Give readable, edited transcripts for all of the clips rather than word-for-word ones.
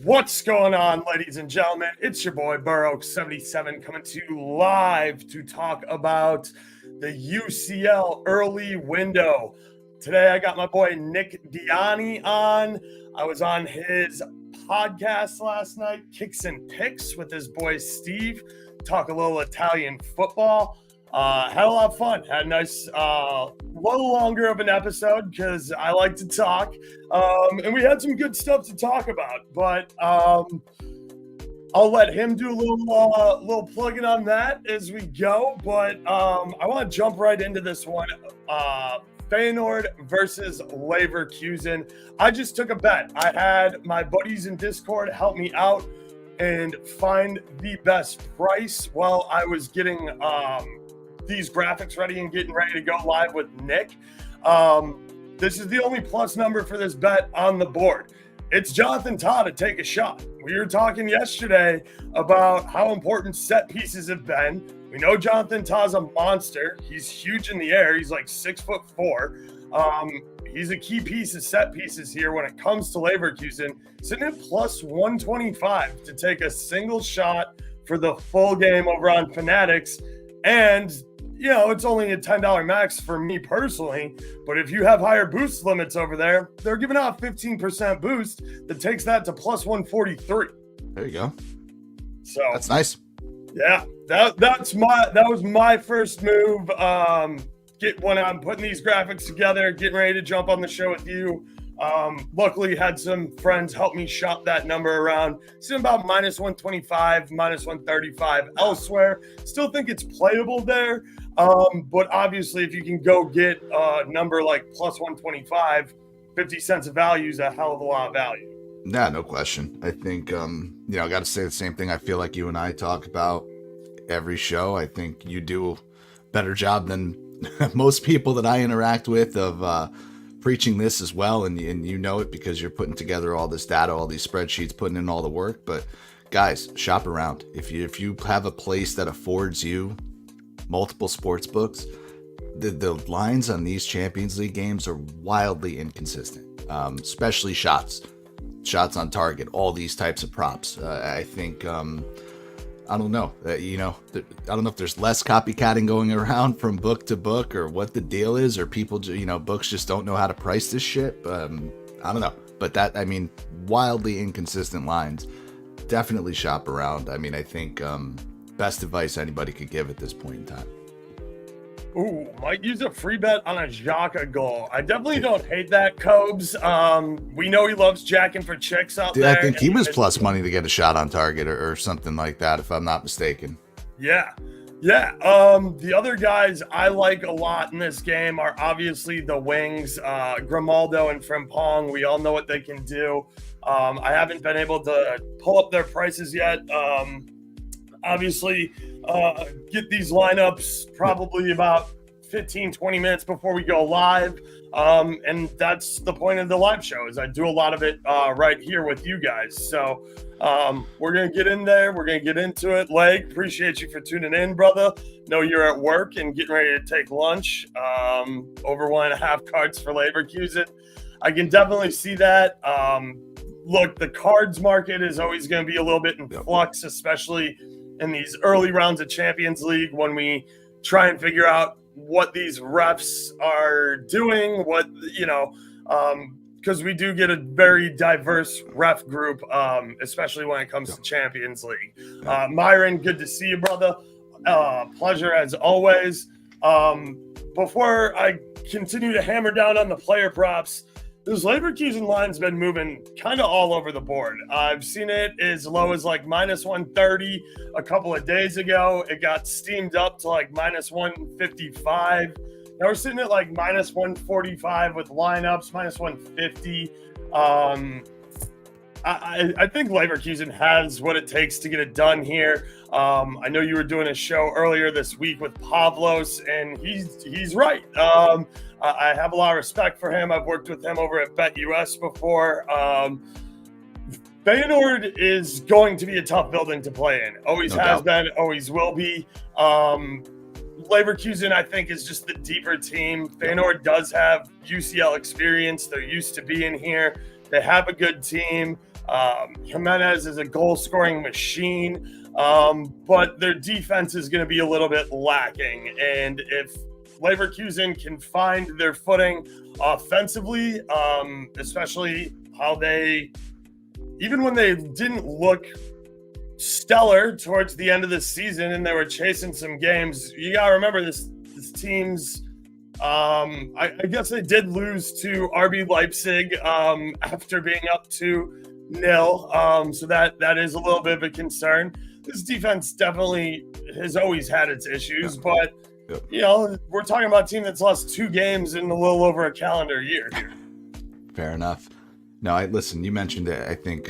What's going on, ladies and gentlemen? It's your boy Burrow77 coming to you live to talk about the UCL early window. Today I got my boy Nick Dianni on. I was on his podcast last night, Kicks and Picks, with his boy Steve. Talk a little Italian football. Had a lot of fun. Had a nice, little longer of an episode because I like to talk. And we had some good stuff to talk about. But I'll let him do a little plugging on that as we go. But I want to jump right into this one. Feyenoord versus Leverkusen. I just took a bet. I had my buddies in Discord help me out and find the best price while I was getting these graphics ready and getting ready to go live with Nick. This is the only plus number for this bet on the board. It's Jonathan Tah to take a shot. We were talking yesterday about how important set pieces have been. We know Jonathan Tah's a monster. He's huge in the air. He's like 6'4". He's a key piece of set pieces here when it comes to Leverkusen, sitting at plus 125 to take a single shot for the full game over on Fanatics. And you know, it's only a $10 max for me personally, but if you have higher boost limits over there, they're giving out a 15% boost that takes that to plus 143. There you go. So that's nice. Yeah, that was my first move. When I'm putting these graphics together, getting ready to jump on the show with you. Luckily had some friends help me shop that number around. It's about minus 125, minus 135 elsewhere. Still think it's playable there. But obviously if you can go get a number like plus 125, 50 cents of value is a hell of a lot of value. Nah, no question. I think, I got to say the same thing. I feel like you and I talk about every show. I think you do a better job than most people that I interact with of, preaching this as well, and you know it because you're putting together all this data, all these spreadsheets, putting in all the work. But guys, shop around. If you have a place that affords you multiple sports books, the lines on these Champions League games are wildly inconsistent, especially shots on target, all these types of props. I think I don't know. I don't know if there's less copycatting going around from book to book or what the deal is, or people, books just don't know how to price this shit. I don't know. But wildly inconsistent lines. Definitely shop around. I think best advice anybody could give at this point in time. Ooh, might use a free bet on a Xhaka goal. I definitely don't hate that, Cobes. We know he loves jacking for chicks out there. I think he was plus money to get a shot on target or something like that, if I'm not mistaken. Yeah. The other guys I like a lot in this game are obviously the wings, Grimaldo and Frimpong. We all know what they can do. I haven't been able to pull up their prices yet. Obviously, get these lineups probably about 15-20 minutes before we go live, and that's the point of the live show, is I do a lot of it right here with you guys. So we're gonna get in there, we're gonna get into it. Leg, appreciate you for tuning in, brother. Know you're at work and getting ready to take lunch. Over 1.5 cards for Leverkusen. I can definitely see that. Look, the cards market is always going to be a little bit in flux, especially in these early rounds of Champions League when we try and figure out what these refs are doing, because we do get a very diverse ref group, especially when it comes to Champions League. Myron, good to see you, brother. Pleasure as always. Before I continue to hammer down on the player props, this Leverkusen line's been moving kind of all over the board. I've seen it as low as like minus 130 a couple of days ago. It got steamed up to like minus 155. Now we're sitting at like minus 145 with lineups, minus 150. I think Leverkusen has what it takes to get it done here. I know you were doing a show earlier this week with Pavlos, and he's right. I have a lot of respect for him. I've worked with him over at BetUS before. Feyenoord is going to be a tough building to play in. Always has been, always will be. Leverkusen, I think, is just the deeper team. Feyenoord does have UCL experience. They're used to being here. They have a good team. Jimenez is a goal-scoring machine, but their defense is going to be a little bit lacking. And if Leverkusen can find their footing offensively, especially how they, even when they didn't look stellar towards the end of the season and they were chasing some games, you got to remember this team's, I guess they did lose to RB Leipzig after being up 2-0. So that is a little bit of a concern. This defense definitely has always had its issues, but you know, we're talking about a team that's lost 2 games in a little over a calendar year. Fair enough. No, listen, you mentioned it. I think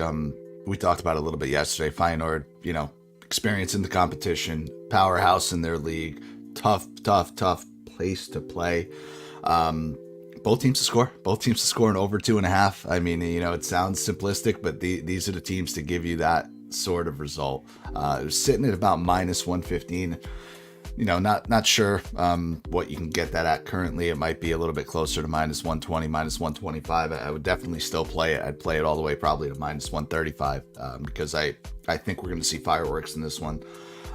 we talked about it a little bit yesterday. Feyenoord, you know, experience in the competition, powerhouse in their league, tough place to play. Both teams to score in over 2.5. I mean, you know, it sounds simplistic, but these are the teams to give you that sort of result. It was sitting at about -115. You know, not sure what you can get that at currently. It might be a little bit closer to -120, -125. I would definitely still play it. I'd play it all the way probably to -135 because I think we're going to see fireworks in this one.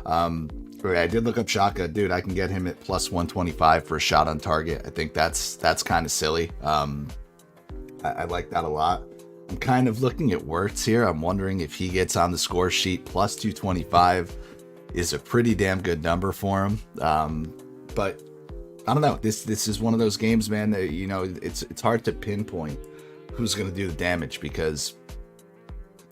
I did look up Xhaka. Dude, I can get him at +125 for a shot on target. I think that's kind of silly. I like that a lot. I'm kind of looking at Wirtz here. I'm wondering if he gets on the score sheet. +225 is a pretty damn good number for him. But I don't know. This is one of those games, man, that, you know, it's hard to pinpoint who's going to do the damage because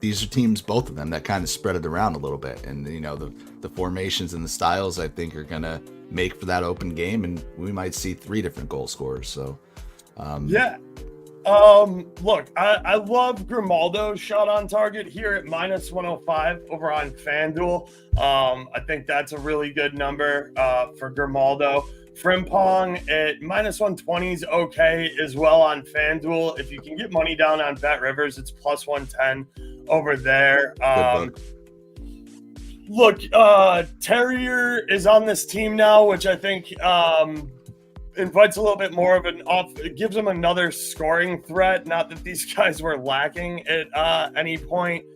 these are teams, both of them, that kind of spread it around a little bit. And, you know, the formations and the styles, I think, are going to make for that open game. And we might see 3 different goal scorers. So, yeah. Look, I love Grimaldo's shot on target here at -105 over on FanDuel. I think that's a really good number for Grimaldo. Frimpong at -120 is okay as well on FanDuel. If you can get money down on BetRivers, it's +110 over there. Look, Terrier is on this team now, which I think invites a little bit more of an off. It gives them another scoring threat. Not that these guys were lacking at any point.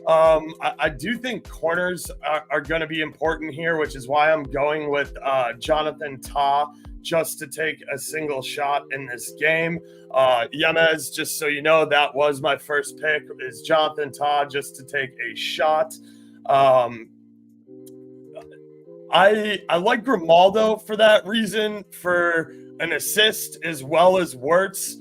I do think corners are going to be important here, which is why I'm going with Jonathan Tah just to take a single shot in this game. Yemez, just so you know, that was my first pick, is Jonathan Tah just to take a shot. I like Grimaldo for that reason, for an assist as well as Wirtz.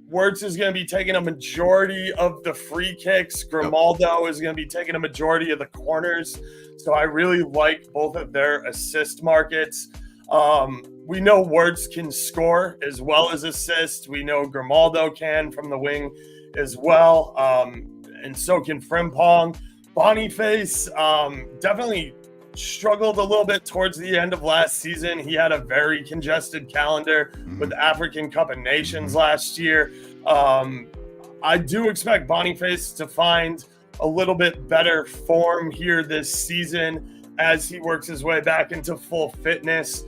Wirtz is going to be taking a majority of the free kicks. Grimaldo is going to be taking a majority of the corners. So I really like both of their assist markets. We know Wirtz can score as well as assist. We know Grimaldo can from the wing as well. And so can Frimpong. Boniface definitely struggled a little bit towards the end of last season. He had a very congested calendar with the African Cup of Nations last year. I do expect Boniface to find a little bit better form here this season as he works his way back into full fitness.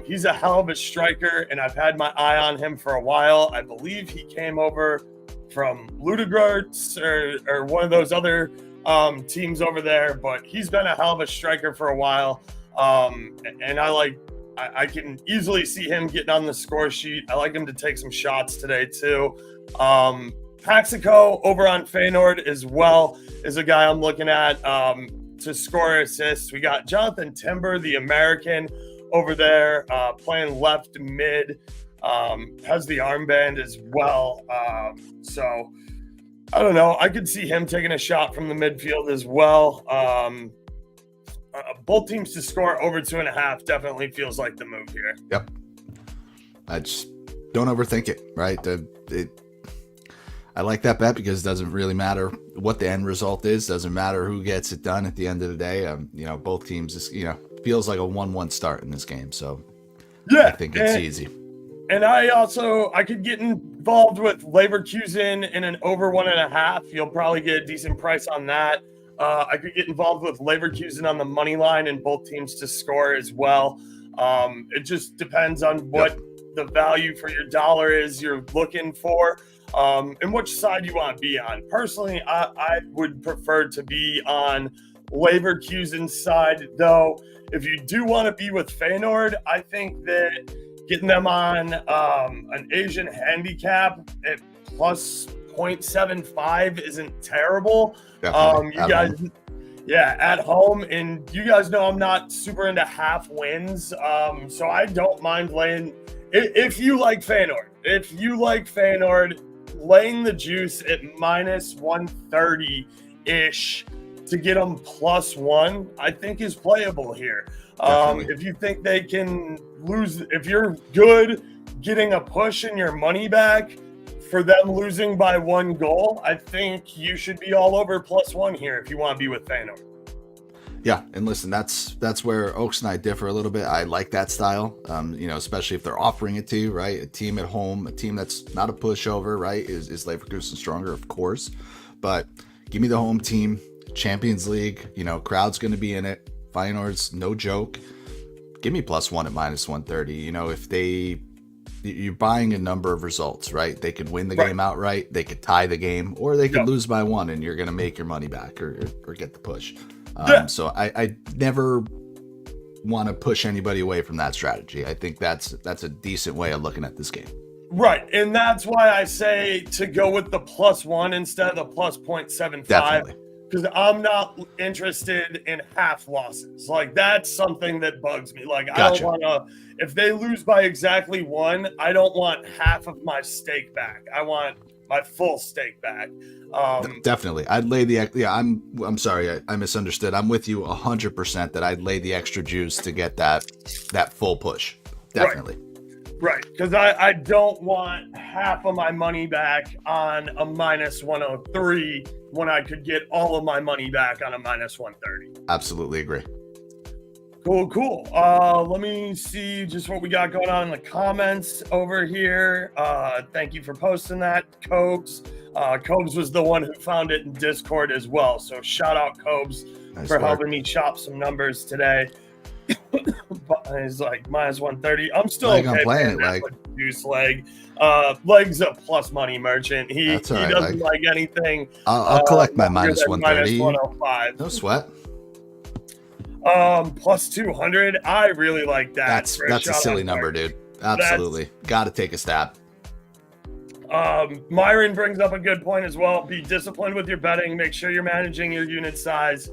He's a hell of a striker, and I've had my eye on him for a while. I believe he came over from Ludogorets or one of those other teams over there, but he's been a hell of a striker for a while. And I can easily see him getting on the score sheet. I like him to take some shots today too. Paxico over on Feyenoord as well is a guy I'm looking at to score assists. We got Jonathan Timber, the American, over there playing left mid, has the armband as well. So I don't know. I could see him taking a shot from the midfield as well. Both teams to score over 2.5 definitely feels like the move here. Yep. I just don't overthink it, right? I like that bet because it doesn't really matter what the end result is. Doesn't matter who gets it done at the end of the day. You know, both teams, feels like a 1-1 start in this game. So yeah, I think it's easy. And I could get involved with Leverkusen in an over 1.5. You'll probably get a decent price on that. I could get involved with Leverkusen on the money line and both teams to score as well. It just depends on what the value for your dollar is you're looking for. and which side you want to be on. Personally, I would prefer to be on Leverkusen's side, though. If you do want to be with Feyenoord, I think that getting them on an Asian handicap at plus 0.75 isn't terrible. You guys, at home, and you guys know I'm not super into half wins, so I don't mind laying. If you like Feyenoord, laying the juice at minus 130-ish to get them plus one, I think is playable here. If you think they can lose, if you're good getting a push in your money back for them losing by 1 goal, I think you should be all over plus one here if you want to be with Feyenoord. Yeah, and listen, that's where Oaks and I differ a little bit. I like that style, especially if they're offering it to you, right? A team at home, a team that's not a pushover, right? Is Leverkusen stronger? Of course. But give me the home team, Champions League, crowd's going to be in it. Feyenoord's no joke. Give me plus one at minus 130. If you're buying a number of results, right? They could win the game outright, they could tie the game, or they could lose by 1 and you're going to make your money back or get the push. So I never want to push anybody away from that strategy. I think that's a decent way of looking at this game. Right. And that's why I say to go with the plus one instead of the plus 0.75. Definitely. Because I'm not interested in half losses. Like, that's something that bugs me. Like, I don't want to, if they lose by exactly 1, I don't want half of my stake back. I want my full stake back. Definitely. I'd lay I'm sorry. I misunderstood. I'm with you 100% that I'd lay the extra juice to get that full push. Definitely. Right. Because I don't want half of my money back on a minus 103 when I could get all of my money back on a minus 130. Absolutely agree. Cool. Let me see just what we got going on in the comments over here. Thank you for posting that, Cobes. Cobes was the one who found it in Discord as well. So shout out Cobes for helping me chop some numbers today. He's like minus 130. I'm still okay. I'm playing it juice leg. Leg's a plus money merchant. He doesn't like anything. I'll collect my minus 130. Minus 105. No sweat. Plus 200. I really like that. That's a silly number, dude. Absolutely. Got to take a stab. Myron brings up a good point as well. Be disciplined with your betting. Make sure you're managing your unit size.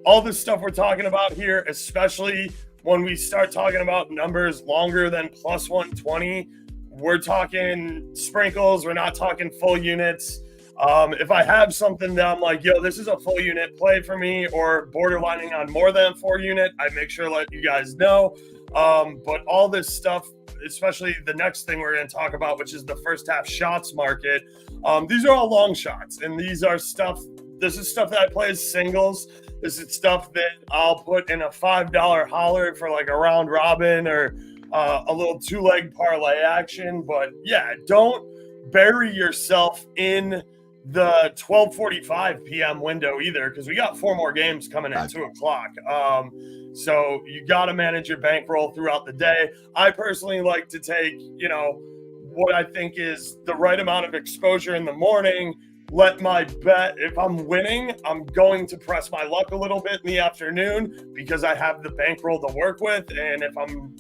All this stuff we're talking about here, especially when we start talking about numbers longer than plus 120, we're talking sprinkles. We're not talking full units. If I have something that I'm like, this is a full unit play for me, or borderlining on more than 4 unit, I make sure to let you guys know. But all this stuff, especially the next thing we're going to talk about, which is the first half shots market. These are all long shots, and this is stuff that I play as singles. This is stuff that I'll put in a $5 holler for like a round robin or a little 2-leg parlay action. But yeah, don't bury yourself in the 12:45 p.m. window either, because we got 4 more games coming at 2 o'clock. So you got to manage your bankroll throughout the day. I personally like to take, what I think is the right amount of exposure in the morning. Let my bet, if I'm winning, I'm going to press my luck a little bit in the afternoon because I have the bankroll to work with. And if I'm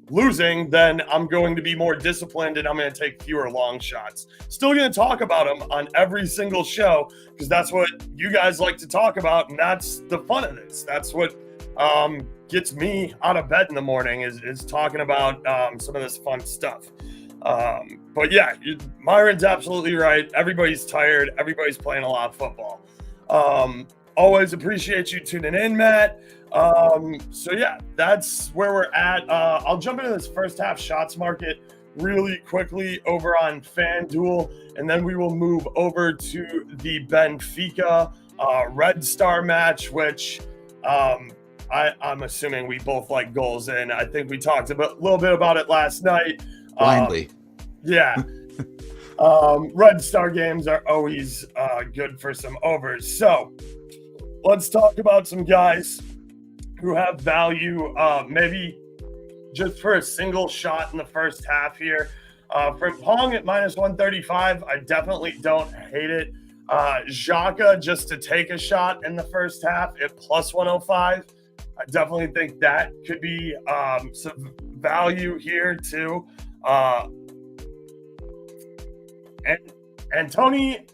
losing, then I'm going to be more disciplined and I'm going to take fewer long shots. Still going to talk about them on every single show because that's what you guys like to talk about. And that's the fun of this. That's what gets me out of bed in the morning is talking about some of this fun stuff. But yeah, Myron's absolutely right. Everybody's tired. Everybody's playing a lot of football. Always appreciate you tuning in, Matt. So yeah, that's where we're at. I'll jump into this first half shots market really quickly over on FanDuel, and then we will move over to the Benfica Red Star match, which I'm assuming we both like goals in. I think we talked a little bit about it last night. Blindly. Yeah. Red Star games are always good for some overs. So let's talk about some guys who have value, maybe just for a single shot in the first half here. Frimpong at minus 135, I definitely don't hate it. Xhaka just to take a shot in the first half at plus 105. I definitely think that could be some value here too. And Tony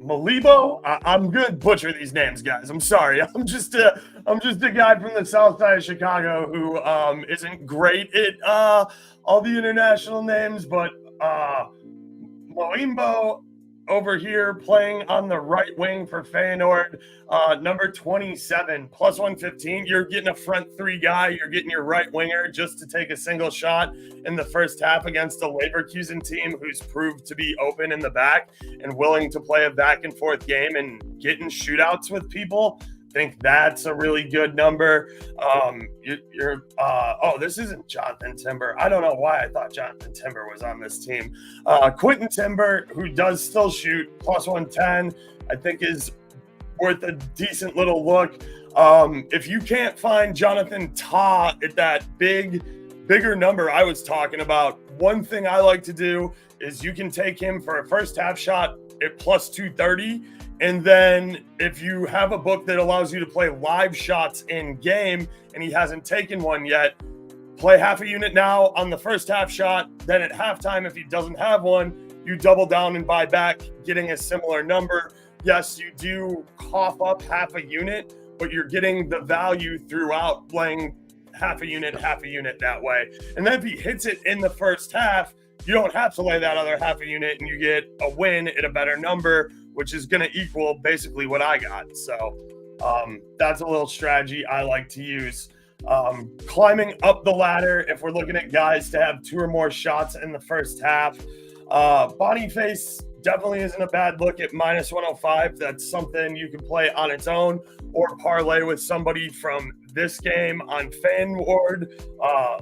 Malibo, I'm gonna butcher these names, guys. I'm sorry. I'm just a guy from the south side of Chicago who isn't great at all the international names, but Moimbo over here playing on the right wing for Feyenoord, number 27, plus 115. You're getting a front three guy. You're getting your right winger just to take a single shot in the first half against a Leverkusen team who's proved to be open in the back and willing to play a back and forth game and get in shootouts with people. Think that's a really good number. This isn't Jonathan Timber. I don't know why I thought Jonathan Timber was on this team. Quentin Timber, who does still shoot, plus 110, I think is worth a decent little look. If you can't find Jonathan Tah at that bigger number I was talking about, one thing I like to do is you can take him for a first half shot at plus 230. And then if you have a book that allows you to play live shots in game and he hasn't taken one yet, play half a unit now on the first half shot. Then at halftime, if he doesn't have one, you double down and buy back, getting a similar number. Yes, you do cough up half a unit, but you're getting the value throughout playing half a unit that way. And then if he hits it in the first half, you don't have to lay that other half a unit and you get a win at a better number, which is going to equal basically what I got. So that's a little strategy I like to use. Climbing up the ladder, if we're looking at guys to have 2 or more shots in the first half, Boniface definitely isn't a bad look at minus 105. That's something you can play on its own or parlay with somebody from this game on Feyenoord,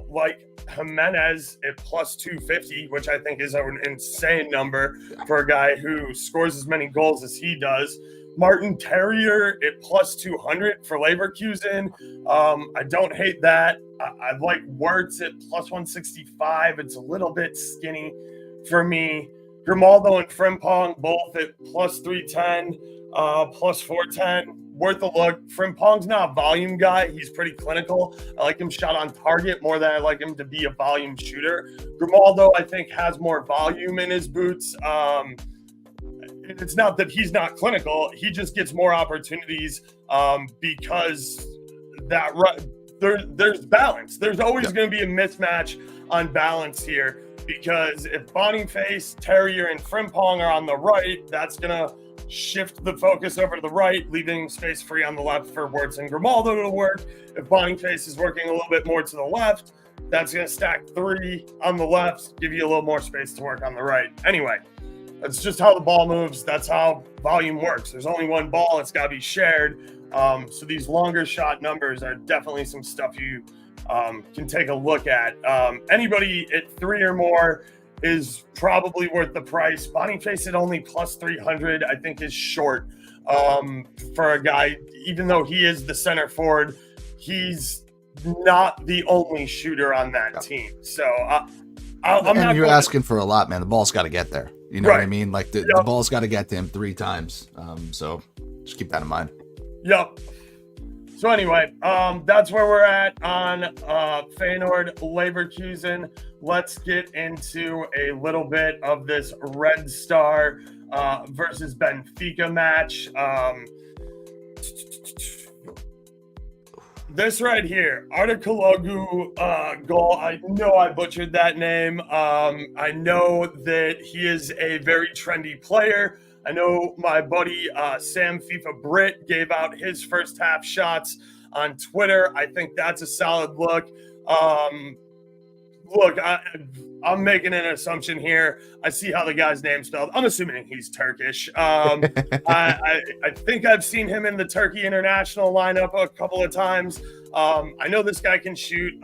like Jimenez at plus 250, which I think is an insane number for a guy who scores as many goals as he does. Martin Terrier at plus 200 for Leverkusen. I don't hate that. I like Wirtz at plus 165. It's a little bit skinny for me. Grimaldo and Frimpong both at plus 310, plus 410. Worth a look. Frimpong's not a volume guy. He's pretty clinical. I like him shot on target more than I like him to be a volume shooter. Grimaldo, I think, has more volume in his boots. It's not that he's not clinical. He just gets more opportunities because there's balance. There's always going to be a mismatch on balance here because if Boniface, Terrier, and Frimpong are on the right, that's going to shift the focus over to the right, leaving space free on the left for Wirtz and Grimaldo to work. If Boniface is working a little bit more to the left, that's going to stack 3 on the left, give you a little more space to work on the right. Anyway, that's just how the ball moves. That's how volume works. There's only one ball. It's got to be shared. So these longer shot numbers are definitely some stuff you can take a look at. Anybody at 3 or more is probably worth the price. Boniface at only plus 300, I think, is short for a guy. Even though he is the center forward, he's not the only shooter on that team. So I'm not. You're asking for a lot, man. The ball's got to get there. You know what I mean? Like the ball's got to get to him 3 times. So just keep that in mind. Yep. So anyway, that's where we're at on Feyenoord Leverkusen. Let's get into a little bit of this Red Star versus Benfica match. This right here, Artikologu goal. I know I butchered that name. I know that he is a very trendy player. I know my buddy Sam FIFA Brit gave out his first half shots on Twitter. I think that's a solid look. Look, I'm making an assumption here. I see how the guy's name's spelled. I'm assuming he's Turkish. I think I've seen him in the Turkey international lineup a couple of times. I know this guy can shoot.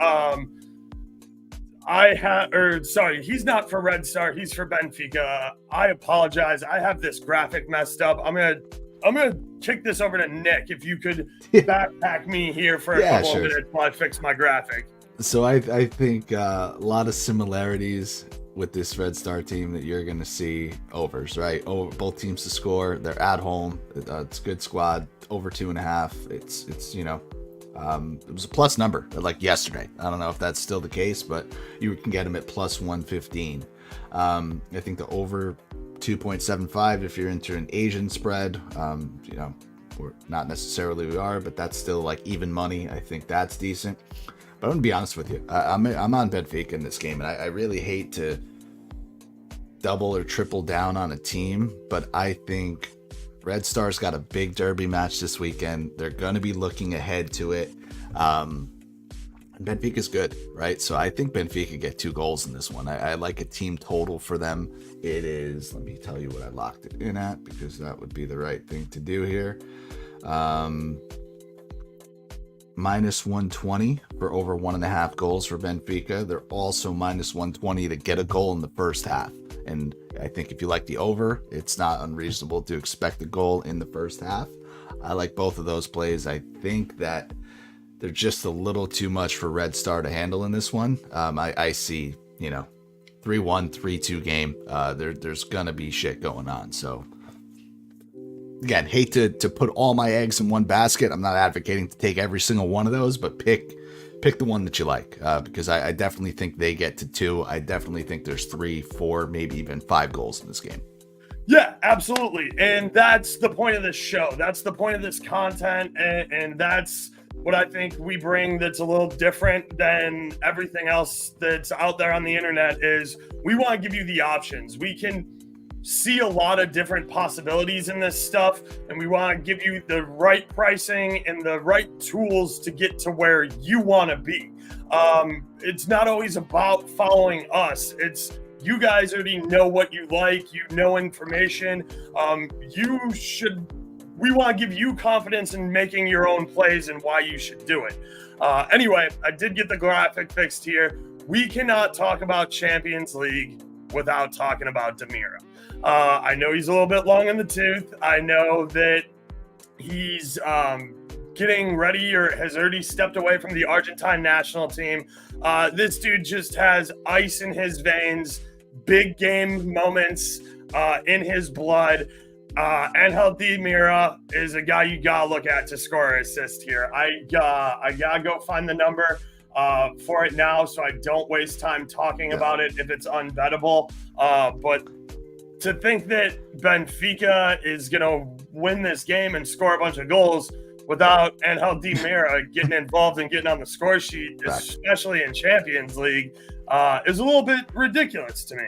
He's not for Red Star. He's for Benfica. I apologize. I have this graphic messed up. I'm gonna kick this over to Nick. If you could backpack me here for a couple of minutes while I fix my graphic. So I think a lot of similarities with this Red Star team that you're going to see overs, right? Over both teams to score. They're at home. It's a good squad. Over 2.5. It's it was a plus number like yesterday. I don't know if that's still the case, but you can get them at plus 115. I think the over 2.75 if you're into an Asian spread. We're not necessarily we are, but that's still like even money. I think that's decent. But I'm gonna be honest with you. I'm on Benfica in this game, and I really hate to double or triple down on a team, but I think Red Star's got a big derby match this weekend. They're gonna be looking ahead to it. Benfica's good, right? So I think Benfica get 2 goals in this one. I like a team total for them. It is, let me tell you what I locked it in at, because that would be the right thing to do here. Minus 120 for over 1.5 goals for Benfica. They're also minus 120 to get a goal in the first half. And I think if you like the over, it's not unreasonable to expect a goal in the first half. I like both of those plays. I think that they're just a little too much for Red Star to handle in this one. I see, 3-1, 3-2 game. There's gonna be shit going on. So again, hate to put all my eggs in one basket. I'm not advocating to take every single one of those, but pick the one that you like, because I definitely think they get to 2. I definitely think there's 3, 4, maybe even 5 goals in this game. Yeah, absolutely. And that's the point of this show. That's the point of this content. And that's what I think we bring that's a little different than everything else that's out there on the internet is we want to give you the options. We can see a lot of different possibilities in this stuff, and we want to give you the right pricing and the right tools to get to where you want to be. It's not always about following us. It's you guys already know what you like, you know information. We want to give you confidence in making your own plays and why you should do it. Anyway, I did get the graphic fixed here. We cannot talk about Champions League without talking about Demira. I know he's a little bit long in the tooth. I know that he's getting ready or has already stepped away from the Argentine national team. This dude just has ice in his veins, big game moments in his blood. Angel Di Mira is a guy you gotta look at to score an assist here. I gotta go find the number for it now, so I don't waste time talking about it if it's unbettable. But to think that Benfica is gonna win this game and score a bunch of goals without Angel Di Mira getting involved and getting on the score sheet, especially in Champions League, is a little bit ridiculous to me.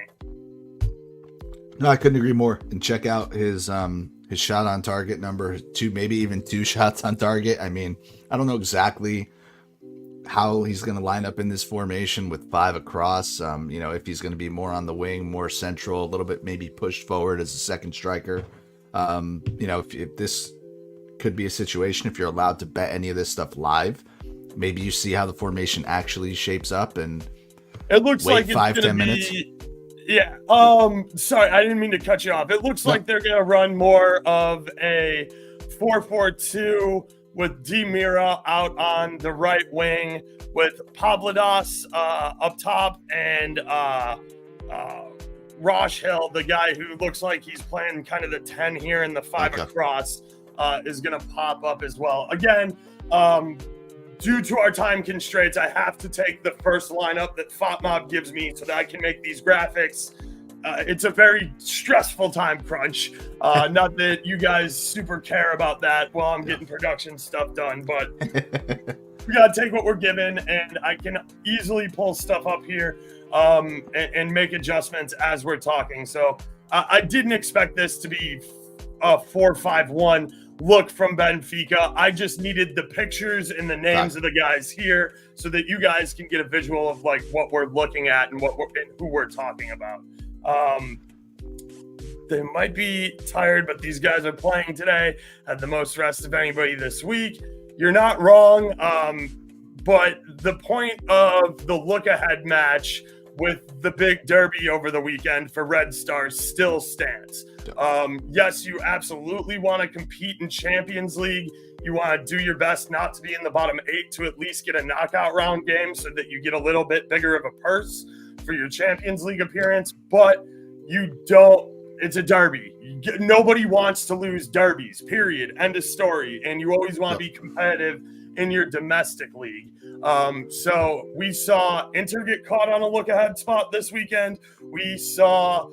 No, I couldn't agree more. And check out his shot on target number, 2, maybe even 2 shots on target. I mean, I don't know exactly how he's going to line up in this formation with 5 across. If he's going to be more on the wing, more central, a little bit maybe pushed forward as a second striker. If this could be a situation, if you're allowed to bet any of this stuff live, maybe you see how the formation actually shapes up and it looks wait like it's 5-10 minutes. Yeah. Sorry, I didn't mean to cut you off. It looks like they're going to run more of a 4-4-2 with Di Mira out on the right wing with Pabladas up top and Rosh Hill, the guy who looks like he's playing kind of the 10 here and the 5 across, is going to pop up as well. Again, due to our time constraints, I have to take the first lineup that FOTMob gives me so that I can make these graphics. It's a very stressful time crunch. Not that you guys super care about that while I'm getting production stuff done, but we got to take what we're given, and I can easily pull stuff up here and make adjustments as we're talking. So I didn't expect this to be a 4-5-1 look from Benfica. I just needed the pictures and the names of the guys here so that you guys can get a visual of like what we're looking at and who we're talking about. They might be tired, but these guys are playing today, had the most rest of anybody this week. You're not wrong. But the point of the look ahead match with the big derby over the weekend for Red Stars still stands. Yes, you absolutely want to compete in Champions League. You want to do your best not to be in the bottom 8 to at least get a knockout round game so that you get a little bit bigger of a purse. for your Champions League appearance, but you don't. It's a derby. Nobody wants to lose derbies, period. End of story. And you always want to be competitive in your domestic league. So we saw Inter get caught on a look-ahead spot this weekend. We saw,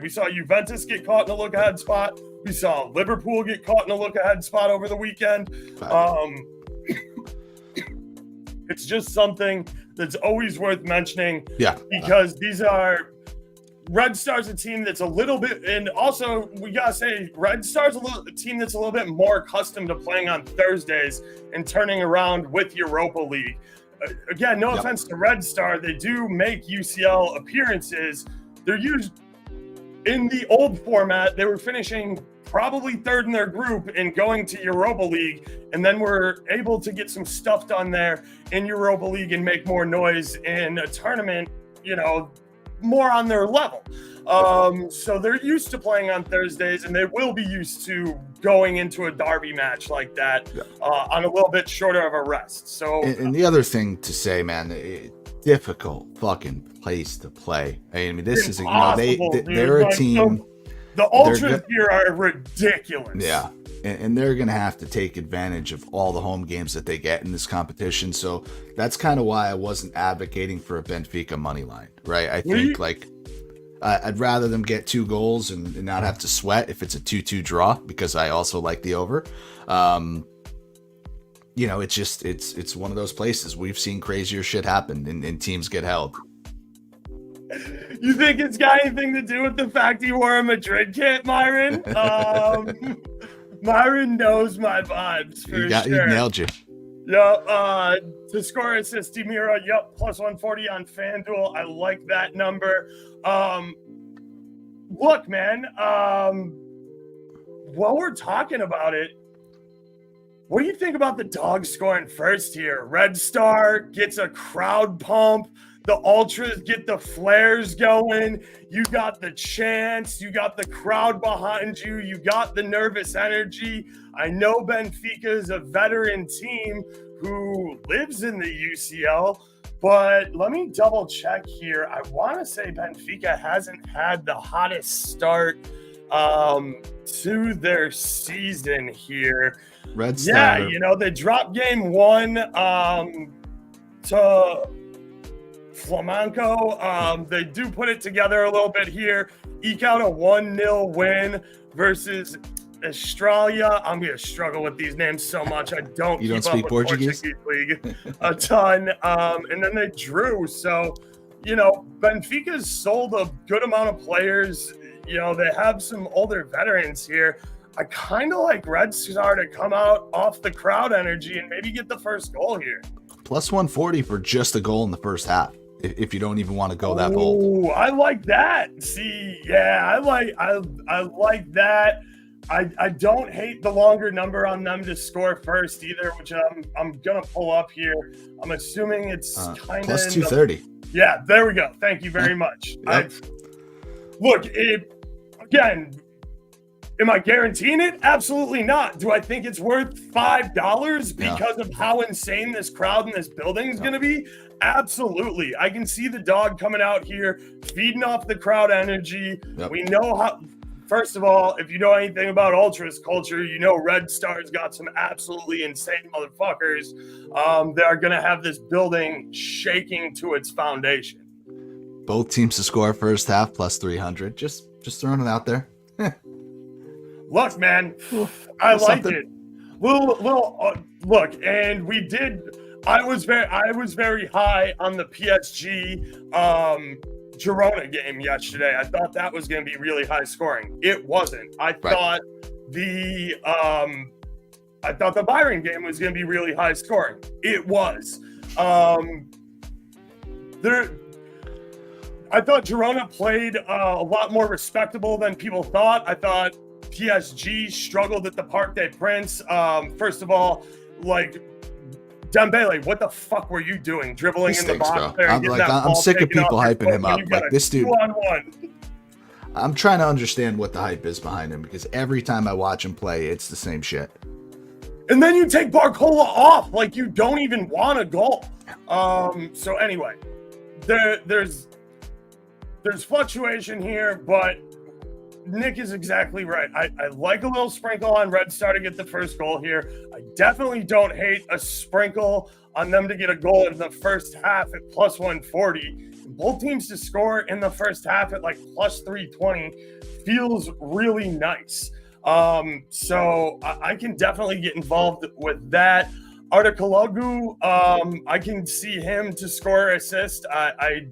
we saw Juventus get caught in a look-ahead spot. We saw Liverpool get caught in a look-ahead spot over the weekend. It's just something that's always worth mentioning. Yeah. Because these are Red Star's a team that's a little bit, and also we gotta say Red Star's a team that's a little bit more accustomed to playing on Thursdays and turning around with Europa League. Again, no offense to Red Star, they do make UCL appearances. They're used in the old format. They were finishing probably third in their group and going to Europa League, and then were able to get some stuff done there in Europa League and make more noise in a tournament, more on their level. So they're used to playing on Thursdays, and they will be used to going into a derby match like that on a little bit shorter of a rest. So, and the other thing to say, man, difficult fucking place to play. I mean, this is they're a team. So the ultras here are ridiculous. Yeah. And they're going to have to take advantage of all the home games that they get in this competition. So that's kind of why I wasn't advocating for a Benfica money line, right? I think I'd rather them get 2 goals and not have to sweat if it's a 2-2 draw, because I also like the over. It's one of those places we've seen crazier shit happen and teams get held. You think it's got anything to do with the fact he wore a Madrid kit, Myron? Myron knows my vibes for sure. He nailed you. Yep. To score assist, Demira. Yep. Plus 140 on FanDuel. I like that number. Look, man. While we're talking about it, what do you think about the dog scoring first here? Red Star gets a crowd pump. The Ultras get the flares going. You got the chants. You got the crowd behind you. You got the nervous energy. I know Benfica is a veteran team who lives in the UCL, but let me double check here. I want to say Benfica hasn't had the hottest start to their season here. Red Star. Yeah, they dropped game 1 to Flamenco. They do put it together a little bit here. Eke out a 1-0 win versus Australia. I'm going to struggle with these names so much. I don't keep speak up with Portuguese League a ton. And then they drew. So, Benfica's sold a good amount of players. They have some older veterans here. I kind of like Red Star to come out off the crowd energy and maybe get the first goal here. Plus 140 for just a goal in the first half, if you don't even want to go that bold. Oh, I like that. See, yeah, I like that. I don't hate the longer number on them to score first either, which I'm gonna pull up here. I'm assuming it's kind of plus 230. Yeah, there we go. Thank you very much. Yep. Again, am I guaranteeing it? Absolutely not. Do I think it's worth $5 because of how insane this crowd in this building is going to be? Absolutely. I can see the dog coming out here, feeding off the crowd energy. Yep. We know how. First of all, if you know anything about Ultras culture, Red Star's got some absolutely insane motherfuckers that are going to have this building shaking to its foundation. Both teams to score first half plus 300. Just throwing it out there. Look, man, I liked it. Look, and we did. I was very high on the PSG Girona game yesterday. I thought that was going to be really high scoring. It wasn't. I thought the Bayern game was going to be really high scoring. It was. I thought Girona played a lot more respectable than people thought. I thought PSG struggled at the Parc des Princes. First of all, Dembele, what the fuck were you doing dribbling in the box there? I'm sick of people hyping him up. Like this dude. 2-on-1. I'm trying to understand what the hype is behind him, because every time I watch him play, it's the same shit. And then you take Barcola off like you don't even want a goal. So anyway, there's fluctuation here, but Nick is exactly right. I like a little sprinkle on Red Star to get the first goal here. I definitely don't hate a sprinkle on them to get a goal in the first half at plus 140. Both teams to score in the first half at like plus 320 feels really nice. So I can definitely get involved with that. Artikalogu, I can see him to score assist. I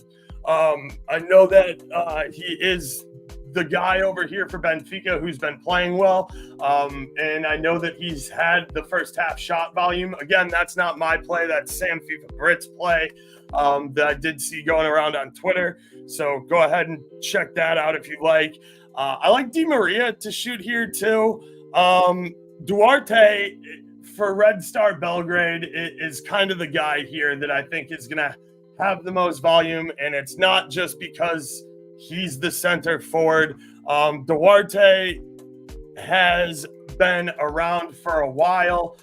know that he is the guy over here for Benfica who's been playing well. And I know that he's had the first half shot volume. Again, that's not my play. That's Sam FIFA Brit's play that I did see going around on Twitter. So go ahead and check that out if you like. I like Di Maria to shoot here too. Duarte for Red Star Belgrade is kind of the guy here that I think is going to have the most volume. And it's not just because he's the center forward. Duarte has been around for a while.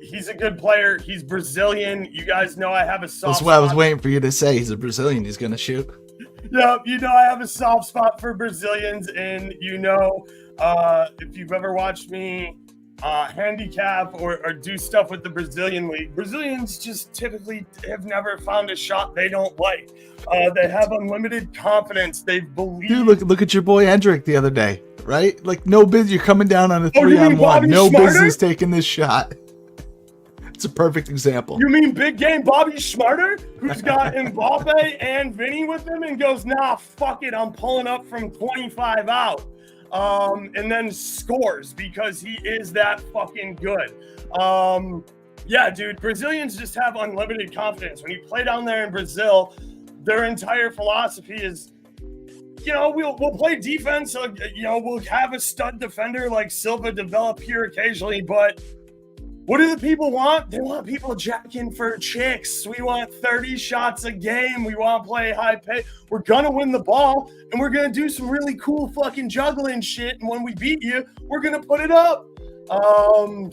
He's a good player. He's Brazilian. You guys know I have a soft That's what I was waiting for you to say. He's a Brazilian. He's going to shoot. Yeah, you know I have a soft spot for Brazilians. And, if you've ever watched me handicap or do stuff with the Brazilian league, Brazilians just typically have never found a shot they don't like. They have unlimited confidence. They believe. Dude, look at your boy Hendrick the other day, right? Like, no business. You're coming down on a 3-on-1. No business taking this shot. It's a perfect example. You mean big game Bobby Schmarter, who's got Mbappe and Vinny with him and goes, nah, fuck it, I'm pulling up from 25 out. And then scores because he is that fucking good. Yeah, dude, Brazilians just have unlimited confidence. When you play down there in Brazil, their entire philosophy is, we'll play defense. We'll have a stud defender like Silva develop here occasionally, but what do the people want? They want people jacking for chicks. We want 30 shots a game. We want to play high pay. We're going to win the ball, and we're going to do some really cool fucking juggling shit. And when we beat you, we're going to put it up.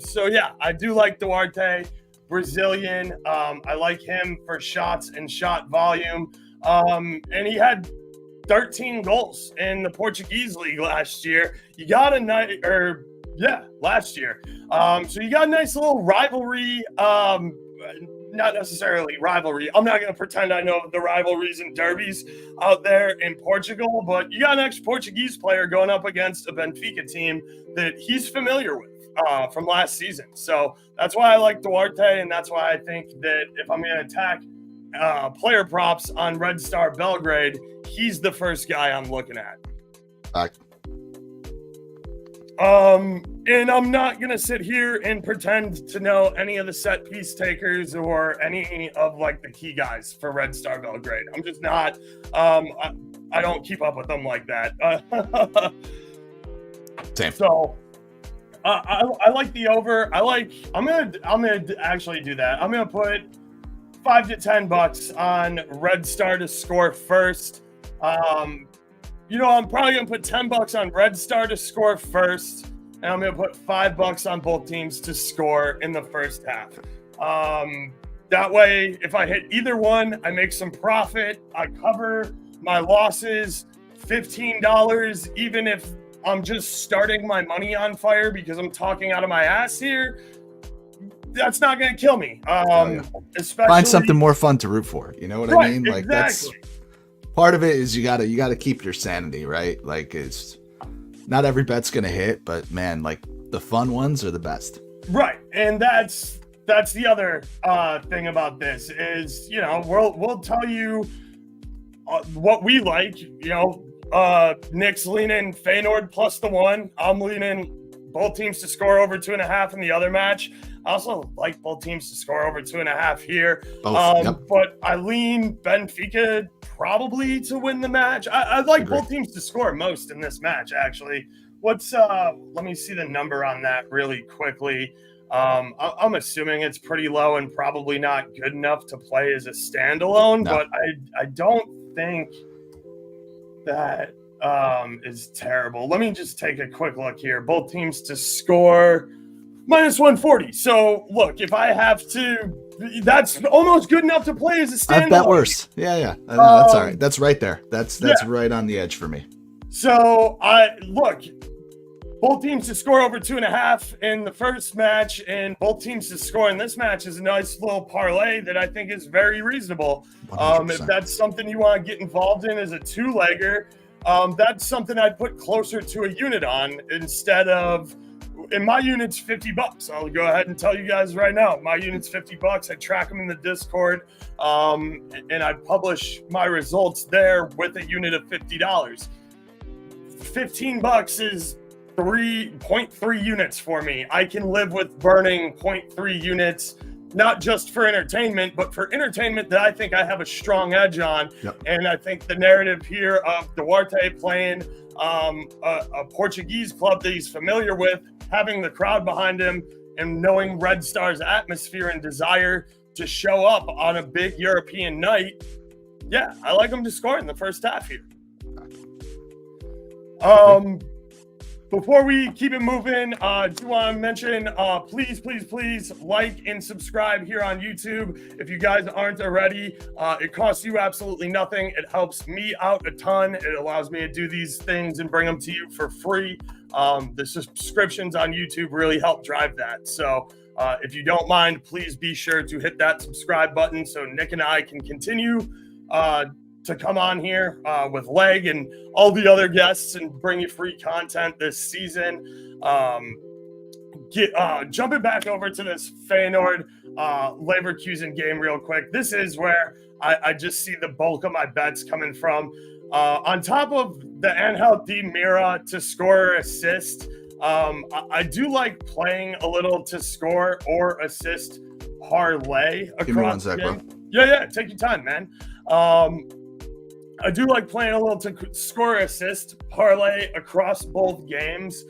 So, yeah, I do like Duarte, Brazilian. I like him for shots and shot volume. And he had 13 goals in the Portuguese league last year. You got last year. So you got a nice little rivalry. Not necessarily rivalry. I'm not going to pretend I know the rivalries and derbies out there in Portugal, but you got an ex-Portuguese player going up against a Benfica team that he's familiar with from last season. So that's why I like Duarte, and that's why I think that if I'm going to attack player props on Red Star Belgrade, he's the first guy I'm looking at. And I'm not going to sit here and pretend to know any of the set piece takers or any of like the key guys for Red Star Belgrade. I'm just not, I don't keep up with them like that. Same. So I like the over. I'm going to actually do that. I'm going to put $5 to $10 on Red Star to score first. I'm probably going to put $10 on Red Star to score first, and I'm going to put $5 on both teams to score in the first half. That way, if I hit either one, I make some profit. I cover my losses, $15, even if I'm just starting my money on fire because I'm talking out of my ass here. That's not going to kill me. Especially find something more fun to root for. You know what I mean? Like exactly. That's part of it is you gotta keep your sanity, right? Like, it's not every bet's gonna hit, but man, like the fun ones are the best. Right, and that's the other thing about this is we'll tell you what we like. Nick's leaning Feyenoord plus the 1. I'm leaning both teams to score over 2.5 in the other match. I also like both teams to score over 2.5 here. But I lean Benfica probably to win the match. I'd like both teams to score most in this match, actually. Let me see the number on that really quickly. I'm assuming it's pretty low and probably not good enough to play as a standalone, but I don't think that is terrible. Let me just take a quick look here. Both teams to score Minus 140. So look, if I have to, that's almost good enough to play as a standalone. I've bet worse. Yeah. I know, that's all right. That's right there. That's right on the edge for me. So look, both teams to score over 2.5 in the first match, and both teams to score in this match is a nice little parlay that I think is very reasonable. 100%. If that's something you want to get involved in as a two-legger, that's something I'd put closer to a unit on instead of. And my unit's $50. I'll go ahead and tell you guys right now. My unit's $50. I track them in the Discord, and I publish my results there with a unit of $50. $15 is 3.3 units for me. I can live with burning 0.3 units, not just for entertainment, but for entertainment that I think I have a strong edge on. Yep. And I think the narrative here of Duarte playing a Portuguese club that he's familiar with, having the crowd behind him, and knowing Red Star's atmosphere and desire to show up on a big European night, yeah, I like him to score in the first half here. Before we keep it moving, I do want to mention, please like and subscribe here on YouTube. If you guys aren't already, it costs you absolutely nothing. It helps me out a ton. It allows me to do these things and bring them to you for free. The subscriptions on YouTube really help drive that. So if you don't mind, please be sure to hit that subscribe button so Nick and I can continue to come on here with Leg and all the other guests and bring you free content this season. Jumping back over to this Feyenoord Leverkusen game real quick. This is where I just see the bulk of my bets coming from. On top of the Angel Di Mira to score or assist, I do like playing a little to score or assist parlay across. Give me one sec, bro. Yeah, take your time, man. I do like playing a little to score assist parlay across both games.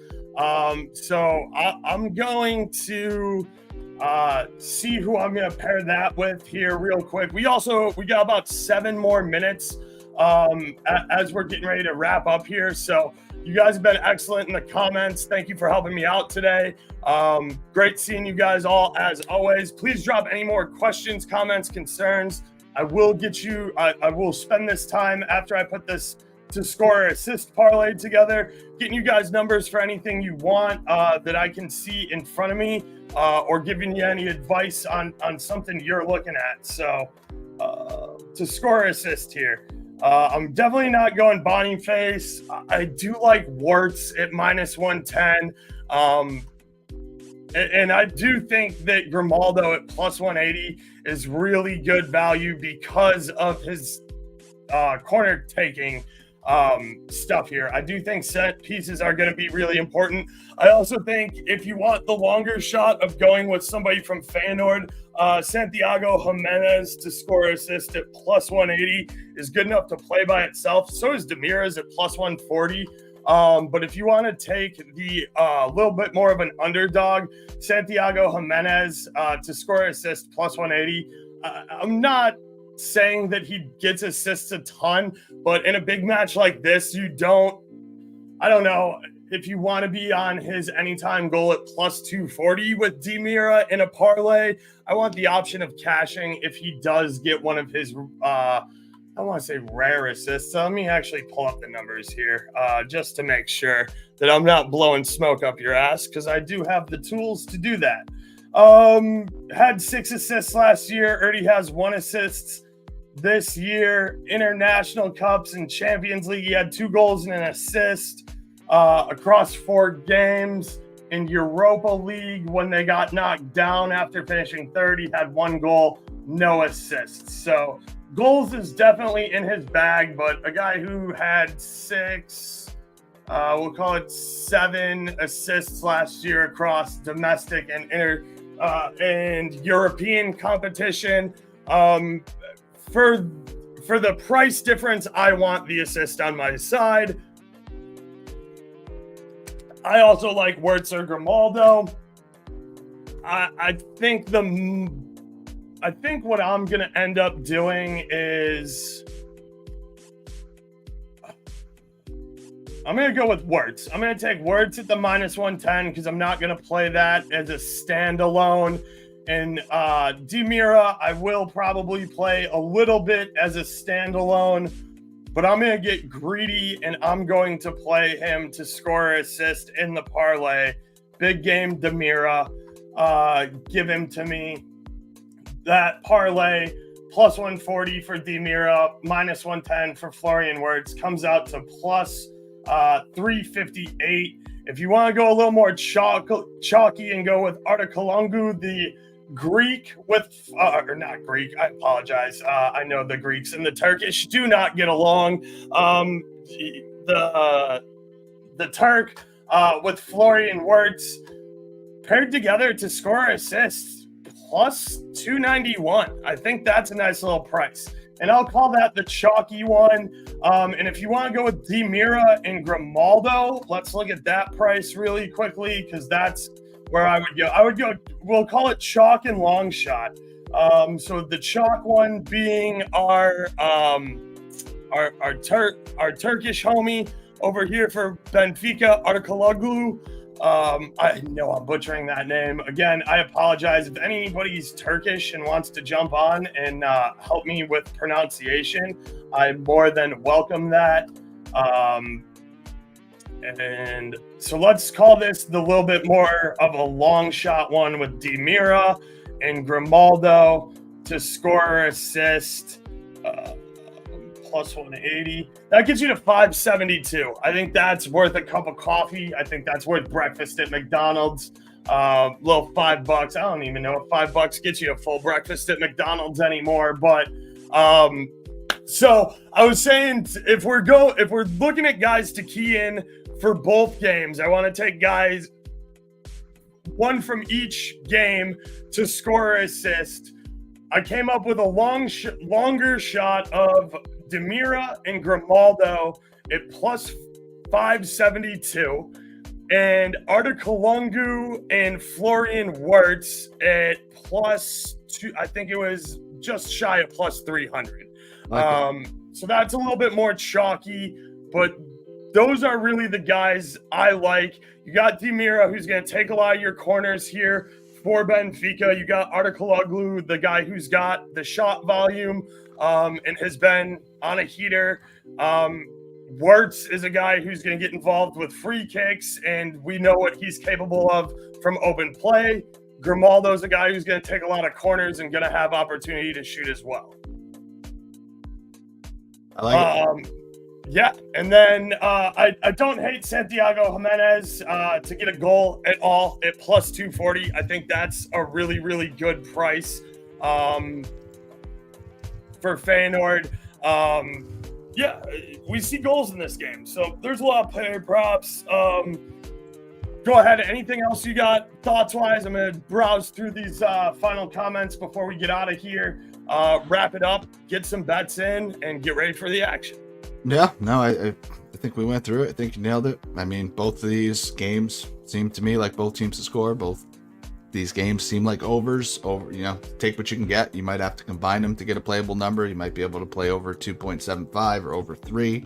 So I'm going to see who I'm going to pair that with here real quick. We got about 7 more minutes as we're getting ready to wrap up here. So you guys have been excellent in the comments. Thank you for helping me out today. Great seeing you guys all as always. Please drop any more questions, comments, concerns. I will get you, I will spend this time after I put this to score or assist parlay together, getting you guys numbers for anything you want that I can see in front of me, or giving you any advice on something you're looking at. So to score or assist here, I'm definitely not going Boniface. I do like Wirtz at minus 110. And I do think that Grimaldo at plus 180 is really good value because of his corner taking stuff here. I do think set pieces are going to be really important. I also think if you want the longer shot of going with somebody from Feyenoord, Santiago Jimenez to score assist at plus 180 is good enough to play by itself. So is Demira's at plus 140. But if you want to take the little bit more of an underdog, Santiago Jimenez to score assist plus 180, I'm not saying that he gets assists a ton, but in a big match like this, I don't know, if you want to be on his anytime goal at plus 240 with Di Mira in a parlay, I want the option of cashing if he does get one of his I want to say rare assists. So let me actually pull up the numbers here just to make sure that I'm not blowing smoke up your ass, because I do have the tools to do that. Had 6 assists last year. Already has 1 assist this year. International Cups and Champions League, he had 2 goals and an assist across 4 games. In Europa League, when they got knocked down after finishing third, he had 1 goal, no assists. So goals is definitely in his bag, but a guy who had we'll call it 7 assists last year across domestic and and European competition. For the price difference, I want the assist on my side. I also like Wirtz or Grimaldo. I think what I'm going to end up doing is I'm going to go with Wirtz. I'm going to take Wirtz at the -110 because I'm not going to play that as a standalone. And Demira, I will probably play a little bit as a standalone, but I'm going to get greedy and I'm going to play him to score or assist in the parlay. Big game Demira. Give him to me. That parlay plus 140 for Demira, -110 for Florian Wirtz comes out to plus 358. If you want to go a little more chalky and go with Artikolongu, the Greek with, or not Greek, I apologize. I know the Greeks and the Turkish do not get along. The Turk with Florian Wirtz paired together to score assists plus 291. I think that's a nice little price. And I'll call that the chalky one. And if you want to go with Demira and Grimaldo, let's look at that price really quickly because that's where I would go. We'll call it chalk and long shot. So the chalk one being our Turkish homie over here for Benfica, Artikologlu. I know I'm butchering that name. Again, I apologize. If anybody's Turkish and wants to jump on and help me with pronunciation, I more than welcome that. And so let's call this the little bit more of a long shot one with Demira and Grimaldo to score or assist. Plus 180. That gets you to 572. I think that's worth a cup of coffee. I think that's worth breakfast at McDonald's. Little $5. I don't even know if $5 gets you a full breakfast at McDonald's anymore. But so I was saying, if we're looking at guys to key in for both games, I want to take guys one from each game to score or assist. I came up with a longer shot of Demira and Grimaldo at plus 572 and Artikolongu and Florian Wirtz at plus 2. I think it was just shy of plus 300. So that's a little bit more chalky, but those are really the guys I like. You got Demira, who's going to take a lot of your corners here for Benfica. You got Artikologlu, the guy who's got the shot volume and has been on a heater. Wirtz is a guy who's going to get involved with free kicks, and we know what he's capable of from open play. Grimaldo's a guy who's going to take a lot of corners and going to have opportunity to shoot as well. I like it. Yeah, and then I don't hate Santiago Jimenez to get a goal at all at plus 240. I think that's a really, really good price for Feyenoord. Yeah, we see goals in this game, so there's a lot of player props. Go ahead. Anything else you got thoughts-wise? I'm going to browse through these final comments before we get out of here. Wrap it up, get some bets in, and get ready for the action. Yeah, no, I think we went through it. I think you nailed it. I mean, both of these games seem to me like both teams to score. Both these games seem like overs. Take what you can get. You might have to combine them to get a playable number. You might be able to play over 2.75 or over 3.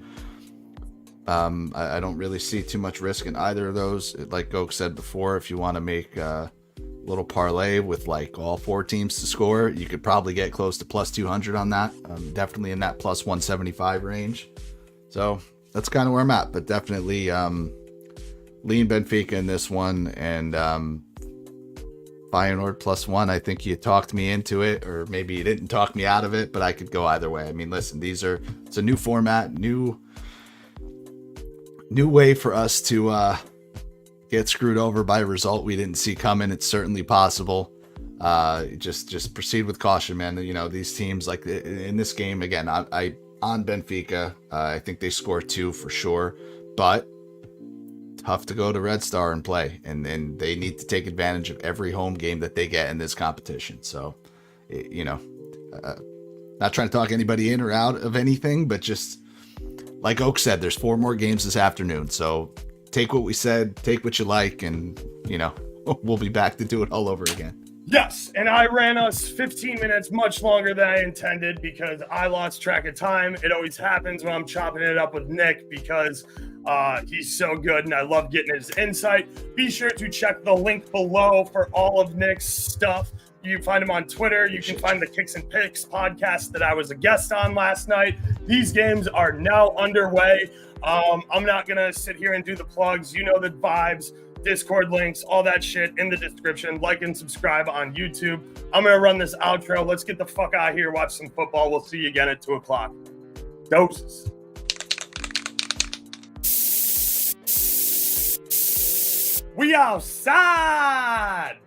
I don't really see too much risk in either of those. Like Goke said before, if you want to make a little parlay with like all 4 teams to score, you could probably get close to plus 200 on that. Definitely in that plus 175 range. So that's kind of where I'm at, but definitely lean Benfica in this one, and Feyenoord +1. I think you talked me into it, or maybe you didn't talk me out of it, but I could go either way. I mean, listen, it's a new format, new way for us to get screwed over by a result we didn't see coming. It's certainly possible. Just proceed with caution, man. These teams, like in this game, again, I on Benfica, I think they score 2 for sure, but tough to go to Red Star and play, and they need to take advantage of every home game that they get in this competition. So, not trying to talk anybody in or out of anything, but just like Oak said, there's 4 more games this afternoon. So take what we said, take what you like, and we'll be back to do it all over again. Yes, and I ran us 15 minutes, much longer than I intended because I lost track of time. It always happens when I'm chopping it up with Nick because he's so good and I love getting his insight. Be sure to check the link below for all of Nick's stuff. You can find him on Twitter. You can find the Kicks and Picks podcast that I was a guest on last night. These games are now underway. I'm not going to sit here and do the plugs. You know the vibes. Discord links, all that shit in the description. Like and subscribe on YouTube. I'm going to run this outro. Let's get the fuck out of here, watch some football. We'll see you again at 2 o'clock. Doses. We outside.